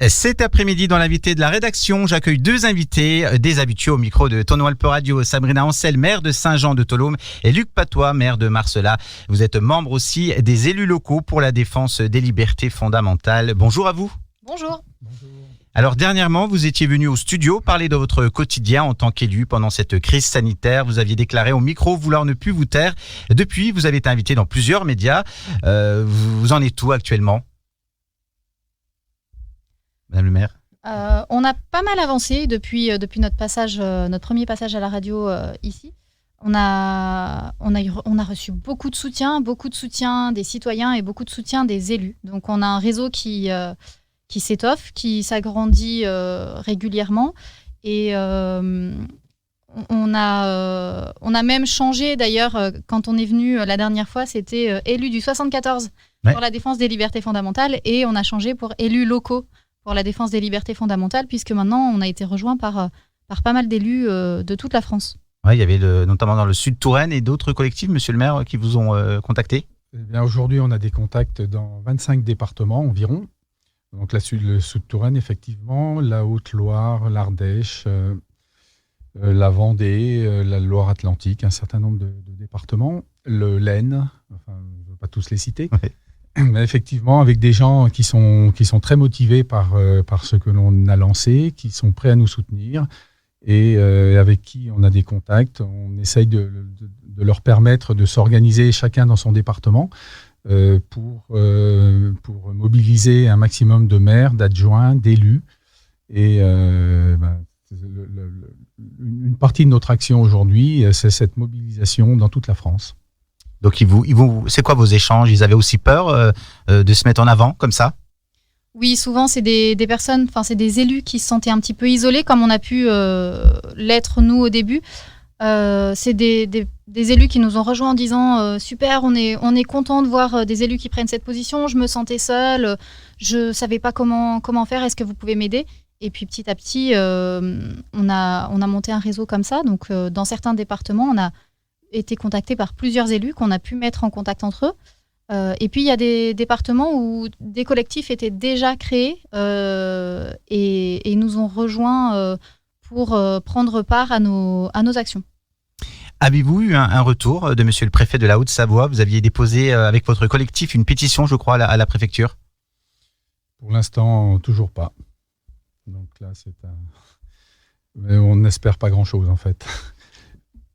Cet après-midi, dans l'invité de la rédaction, j'accueille deux invités, des habitués au micro de Tono Alpe Radio, Sabrina Ancel, maire de Saint-Jean-de-Tholome, et Luc Patois, maire de Marcella. Vous êtes membre aussi des élus locaux pour la défense des libertés fondamentales. Bonjour à vous. Bonjour. Alors dernièrement, vous étiez venu au studio parler de votre quotidien en tant qu'élu pendant cette crise sanitaire. Vous aviez déclaré au micro vouloir ne plus vous taire. Depuis, vous avez été invité dans plusieurs médias. Vous en êtes où actuellement ? Madame le maire. On a pas mal avancé depuis notre premier passage à la radio ici. On a reçu beaucoup de soutien des citoyens et beaucoup de soutien des élus. Donc on a un réseau qui s'étoffe, qui s'agrandit régulièrement. Et on a même changé d'ailleurs, quand on est venu la dernière fois, c'était élu du 74 pour la défense des libertés fondamentales, et on a changé pour élus locaux pour la défense des libertés fondamentales, puisque maintenant on a été rejoint par pas mal d'élus de toute la France. Oui, il y avait notamment dans le sud Touraine et d'autres collectifs, monsieur le maire, qui vous ont contacté. Eh bien, aujourd'hui, on a des contacts dans 25 départements environ. Donc le sud Touraine, effectivement, la Haute-Loire, l'Ardèche, la Vendée, la Loire-Atlantique, un certain nombre de départements, l'Aisne, enfin, je ne veux pas tous les citer. Ouais. Mais effectivement, avec des gens qui sont très motivés par ce que l'on a lancé, qui sont prêts à nous soutenir et avec qui on a des contacts. On essaye de leur permettre de s'organiser chacun dans son département pour mobiliser un maximum de maires, d'adjoints, d'élus. Et une partie de notre action aujourd'hui, c'est cette mobilisation dans toute la France. Donc, c'est quoi vos échanges ? Ils avaient aussi peur de se mettre en avant comme ça ? Oui, souvent c'est des personnes, enfin c'est des élus qui se sentaient un petit peu isolés, comme on a pu l'être nous au début. C'est des élus qui nous ont rejoints en disant super, on est content de voir des élus qui prennent cette position. Je me sentais seule, je savais pas comment faire. Est-ce que vous pouvez m'aider ? Et puis petit à petit, on a monté un réseau comme ça. Donc dans certains départements, on a été contacté par plusieurs élus qu'on a pu mettre en contact entre eux. Et puis il y a des départements où des collectifs étaient déjà créés et nous ont rejoints pour prendre part à nos actions. Avez-vous eu un retour de monsieur le préfet de la Haute-Savoie ? Vous aviez déposé avec votre collectif une pétition, je crois, à la préfecture. Pour l'instant, toujours pas. Donc là, mais on n'espère pas grand-chose en fait.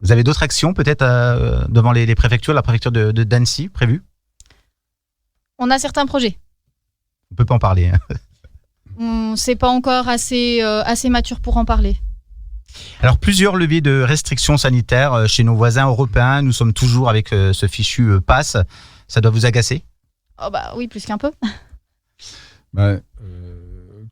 Vous avez d'autres actions peut-être devant les préfectures, la préfecture d'Annecy prévues ? On a certains projets. On ne peut pas en parler. C'est pas encore assez mature pour en parler. Alors, plusieurs leviers de restrictions sanitaires chez nos voisins européens. Nous sommes toujours avec ce fichu pass. Ça doit vous agacer ? Oh bah oui, plus qu'un peu.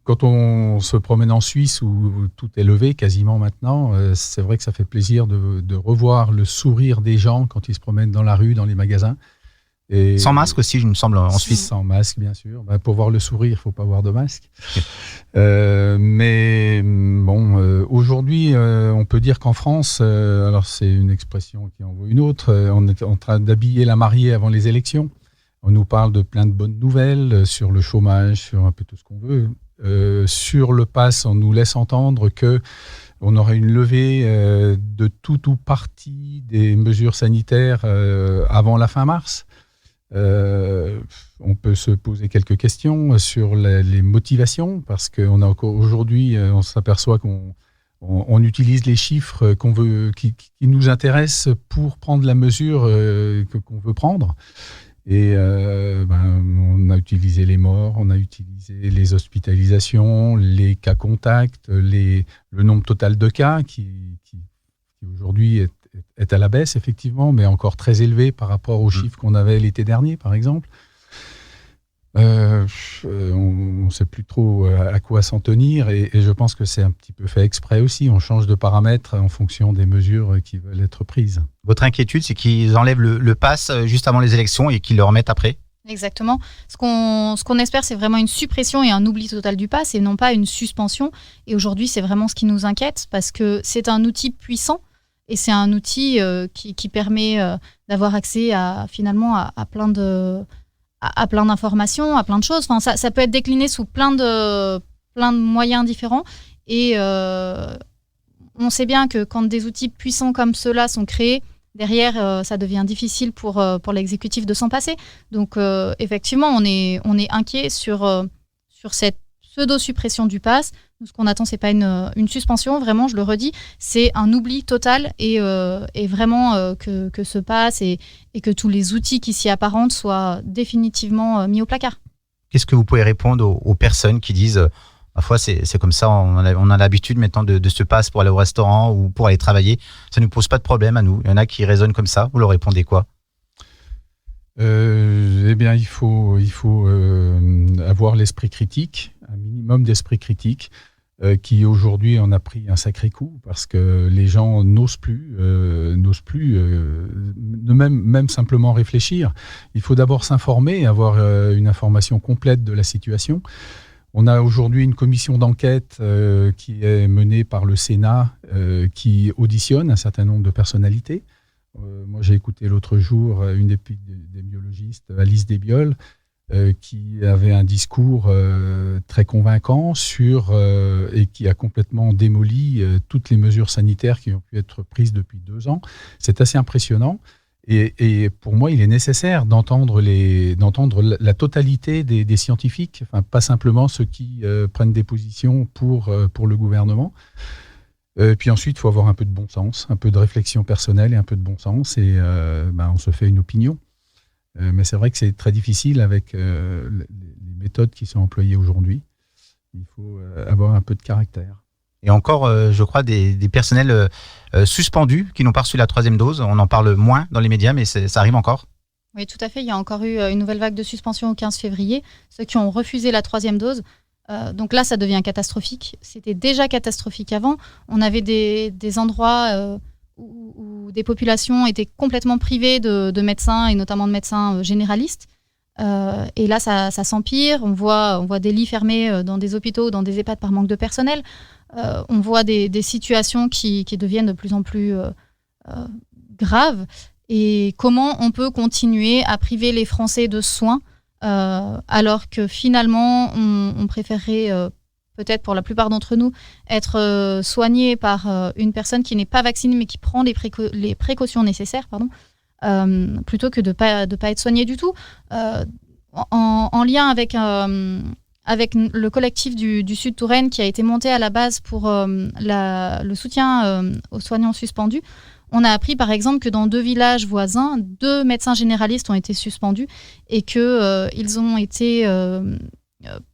Quand on se promène en Suisse où tout est levé quasiment maintenant, c'est vrai que ça fait plaisir de revoir le sourire des gens quand ils se promènent dans la rue, dans les magasins. Et sans masque aussi, il me semble, en Suisse. Sans masque, bien sûr. Pour voir le sourire, il ne faut pas avoir de masque. Mais bon, aujourd'hui, on peut dire qu'en France, alors c'est une expression qui en vaut une autre, on est en train d'habiller la mariée avant les élections. On nous parle de plein de bonnes nouvelles sur le chômage, sur un peu tout ce qu'on veut. Sur le pass, on nous laisse entendre qu'on aurait une levée de tout ou partie des mesures sanitaires avant la fin mars. On peut se poser quelques questions sur les motivations, parce qu'on a encore aujourd'hui, on s'aperçoit qu'on utilise les chiffres qui nous intéressent pour prendre la mesure qu'on veut prendre. Et on a utilisé les morts, on a utilisé les hospitalisations, les cas contacts, le nombre total de cas qui aujourd'hui est à la baisse, effectivement, mais encore très élevé par rapport aux chiffres qu'on avait l'été dernier, par exemple. On ne sait plus trop à quoi s'en tenir, et je pense que c'est un petit peu fait exprès aussi. On change de paramètres en fonction des mesures qui veulent être prises. Votre inquiétude, c'est qu'ils enlèvent le pass juste avant les élections et qu'ils le remettent après ? Exactement. Ce qu'on espère, c'est vraiment une suppression et un oubli total du pass, et non pas une suspension. Et aujourd'hui, c'est vraiment ce qui nous inquiète, parce que c'est un outil puissant, et c'est un outil qui permet d'avoir accès à plein d'informations, à plein de choses. Enfin, ça peut être décliné sous plein de plein de moyens différents. Et on sait bien que quand des outils puissants comme ceux-là sont créés, derrière, ça devient difficile pour l'exécutif de s'en passer. Donc, effectivement, on est inquiet sur cette pseudo-suppression du pass. Nous, ce qu'on attend, c'est pas une suspension, vraiment, je le redis, c'est un oubli total et vraiment que ce pass et que tous les outils qui s'y apparentent soient définitivement mis au placard. Qu'est-ce que vous pouvez répondre aux personnes qui disent parfois c'est comme ça, on a l'habitude maintenant de ce pass pour aller au restaurant ou pour aller travailler, ça ne nous pose pas de problème à nous. Il y en a qui raisonnent comme ça, vous leur répondez quoi? Eh bien, il faut avoir l'esprit critique, un minimum d'esprit critique, qui aujourd'hui en a pris un sacré coup parce que les gens n'osent plus même simplement réfléchir. Il faut d'abord s'informer, avoir une information complète de la situation. On a aujourd'hui une commission d'enquête qui est menée par le Sénat, qui auditionne un certain nombre de personnalités. Moi, j'ai écouté l'autre jour une épidémiologiste, Alice Desbioles, qui avait un discours très convaincant et qui a complètement démoli toutes les mesures sanitaires qui ont pu être prises depuis 2 ans. C'est assez impressionnant. Et pour moi, il est nécessaire d'entendre la totalité des scientifiques, enfin, pas simplement ceux qui prennent des positions pour le gouvernement. Puis ensuite, il faut avoir un peu de bon sens, un peu de réflexion personnelle et un peu de bon sens. Et on se fait une opinion. Mais c'est vrai que c'est très difficile avec les méthodes qui sont employées aujourd'hui. Il faut avoir un peu de caractère. Et encore, je crois, des personnels suspendus qui n'ont pas reçu la 3e dose. On en parle moins dans les médias, mais ça arrive encore. Oui, tout à fait. Il y a encore eu une nouvelle vague de suspension au 15 février. Ceux qui ont refusé la 3e dose. Donc là, ça devient catastrophique. C'était déjà catastrophique avant. On avait des endroits où des populations étaient complètement privées de médecins, et notamment de médecins généralistes. Et là, ça s'empire. On voit des lits fermés dans des hôpitaux, dans des EHPAD par manque de personnel. On voit des situations qui deviennent de plus en plus graves. Et comment on peut continuer à priver les Français de soins alors que finalement, on préférerait, peut-être pour la plupart d'entre nous, être soigné par une personne qui n'est pas vaccinée mais qui prend les précautions nécessaires, plutôt que de pas être soigné du tout. En lien avec le collectif du Sud Touraine qui a été monté à la base pour le soutien aux soignants suspendus, on a appris par exemple que dans 2 villages voisins, 2 médecins généralistes ont été suspendus et qu'ils ont été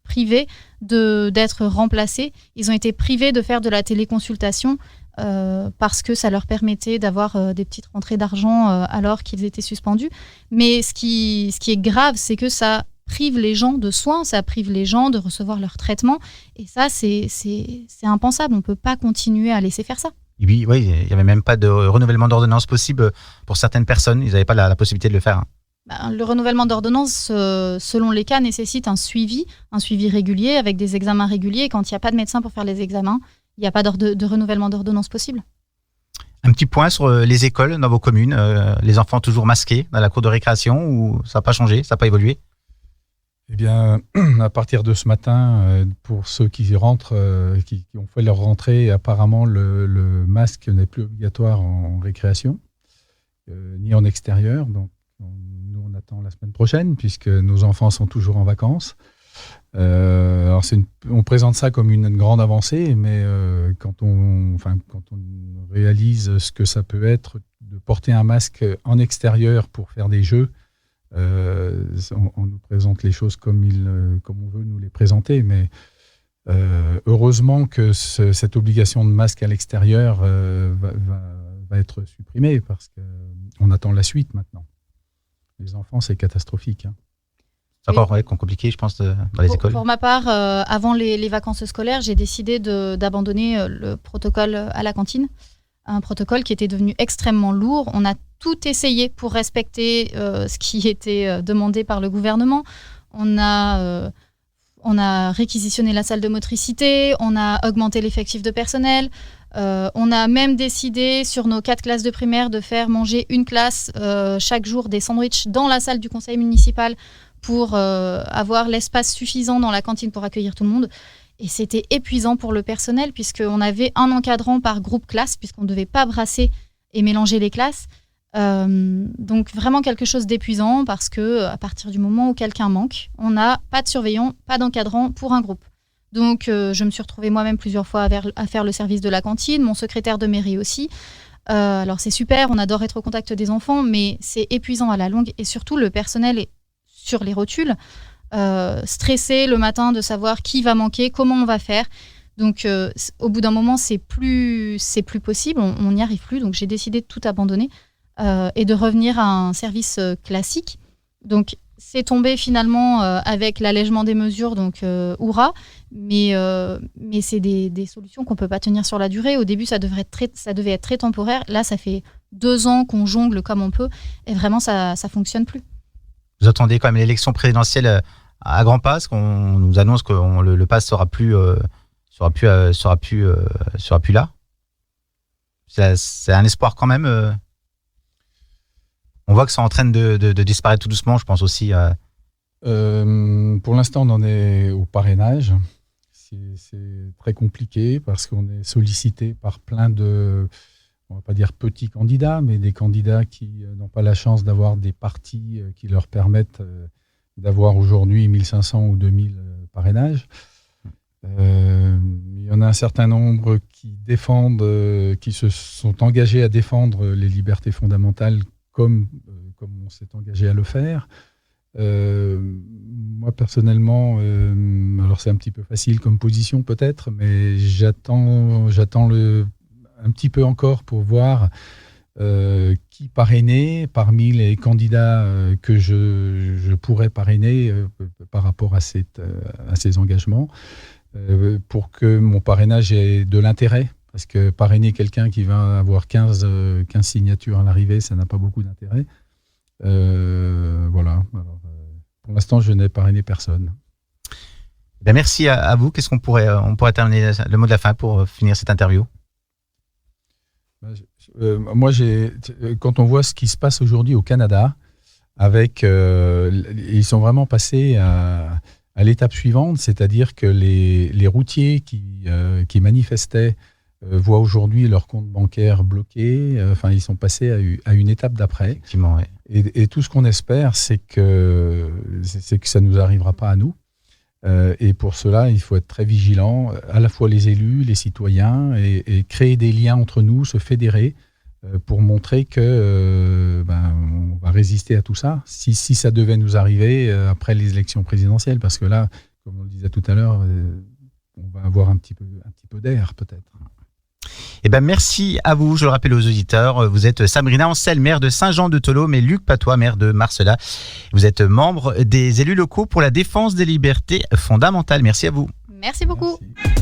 privés d'être remplacés. Ils ont été privés de faire de la téléconsultation parce que ça leur permettait d'avoir des petites rentrées d'argent alors qu'ils étaient suspendus. Mais ce qui est grave, c'est que ça prive les gens de soins, ça prive les gens de recevoir leur traitement. Et ça, c'est impensable. On ne peut pas continuer à laisser faire ça. Oui, il n'y avait même pas de renouvellement d'ordonnance possible pour certaines personnes. Ils n'avaient pas la possibilité de le faire. Le renouvellement d'ordonnance, selon les cas, nécessite un suivi régulier avec des examens réguliers. Et quand il n'y a pas de médecin pour faire les examens, il n'y a pas de renouvellement d'ordonnance possible. Un petit point sur les écoles dans vos communes. Les enfants toujours masqués dans la cour de récréation ou ça n'a pas changé, ça n'a pas évolué? Eh bien, à partir de ce matin, pour ceux qui rentrent, qui ont fait leur rentrée, apparemment le masque n'est plus obligatoire en récréation, ni en extérieur. Donc, nous, on attend la semaine prochaine, puisque nos enfants sont toujours en vacances. Alors on présente ça comme une grande avancée, mais quand on réalise ce que ça peut être de porter un masque en extérieur pour faire des jeux, on nous présente les choses comme on veut nous les présenter, mais heureusement que cette obligation de masque à l'extérieur va être supprimée, parce qu'on attend la suite maintenant. Les enfants, c'est catastrophique. C'est encore compliqué, je pense, dans les écoles. Pour ma part, avant les vacances scolaires, j'ai décidé d'abandonner le protocole à la cantine. Un protocole qui était devenu extrêmement lourd. On a tout essayé pour respecter ce qui était demandé par le gouvernement. On a réquisitionné la salle de motricité, on a augmenté l'effectif de personnel, on a même décidé sur nos 4 classes de primaire de faire manger une classe chaque jour des sandwichs dans la salle du conseil municipal pour avoir l'espace suffisant dans la cantine pour accueillir tout le monde. Et c'était épuisant pour le personnel puisqu'on avait un encadrant par groupe classe, puisqu'on ne devait pas brasser et mélanger les classes. Donc vraiment quelque chose d'épuisant parce que à partir du moment où quelqu'un manque, on n'a pas de surveillant, pas d'encadrant pour un groupe. Donc je me suis retrouvée moi-même plusieurs fois à faire le service de la cantine, mon secrétaire de mairie aussi. Alors c'est super, on adore être au contact des enfants, mais c'est épuisant à la longue et surtout le personnel est sur les rotules, stressé le matin de savoir qui va manquer, comment on va faire. Donc au bout d'un moment c'est plus possible, on n'y arrive plus. Donc j'ai décidé de tout abandonner et de revenir à un service classique. Donc c'est tombé finalement avec l'allègement des mesures, donc hurrah, mais c'est des solutions qu'on ne peut pas tenir sur la durée. Au début, ça devait être très temporaire. Là, ça fait 2 ans qu'on jongle comme on peut, et vraiment, ça ne fonctionne plus. Vous attendez quand même l'élection présidentielle à grands pas, parce qu'on nous annonce que le pass sera plus là. C'est un espoir quand même. On voit que ça est en train de disparaître tout doucement, je pense aussi. Pour l'instant, on en est au parrainage. C'est très compliqué parce qu'on est sollicité par plein de, on va pas dire petits candidats, mais des candidats qui n'ont pas la chance d'avoir des partis qui leur permettent d'avoir aujourd'hui 1500 ou 2000 parrainages. Il y en a un certain nombre qui qui se sont engagés à défendre les libertés fondamentales comme on s'est engagé à le faire. Moi, personnellement, alors c'est un petit peu facile comme position peut-être, mais j'attends un petit peu encore pour voir qui parrainer parmi les candidats que je pourrais parrainer par rapport à ces engagements, pour que mon parrainage ait de l'intérêt. Parce que parrainer quelqu'un qui va avoir 15 signatures à l'arrivée, ça n'a pas beaucoup d'intérêt. Voilà. Alors, pour l'instant, je n'ai parrainé personne. Ben merci à vous. Qu'est-ce qu'on pourrait terminer le mot de la fin pour finir cette interview? Moi, quand on voit ce qui se passe aujourd'hui au Canada, ils sont vraiment passés à l'étape suivante, c'est-à-dire que les routiers qui manifestaient voient aujourd'hui leur compte bancaire bloqué. Ils sont passés à une étape d'après. Effectivement, ouais. Et tout ce qu'on espère, c'est que ça ne nous arrivera pas à nous. Et pour cela, il faut être très vigilant, à la fois les élus, les citoyens, et créer des liens entre nous, se fédérer pour montrer que on va résister à tout ça. Si ça devait nous arriver après les élections présidentielles, parce que là, comme on le disait tout à l'heure, on va avoir un petit peu d'air peut-être. Eh ben merci à vous. Je le rappelle aux auditeurs, vous êtes Sabrina Ancel, maire de Saint-Jean-de-Tholome, et Luc Patois, maire de Marcella. Vous êtes membre des élus locaux pour la défense des libertés fondamentales. Merci à vous. Merci beaucoup. Merci.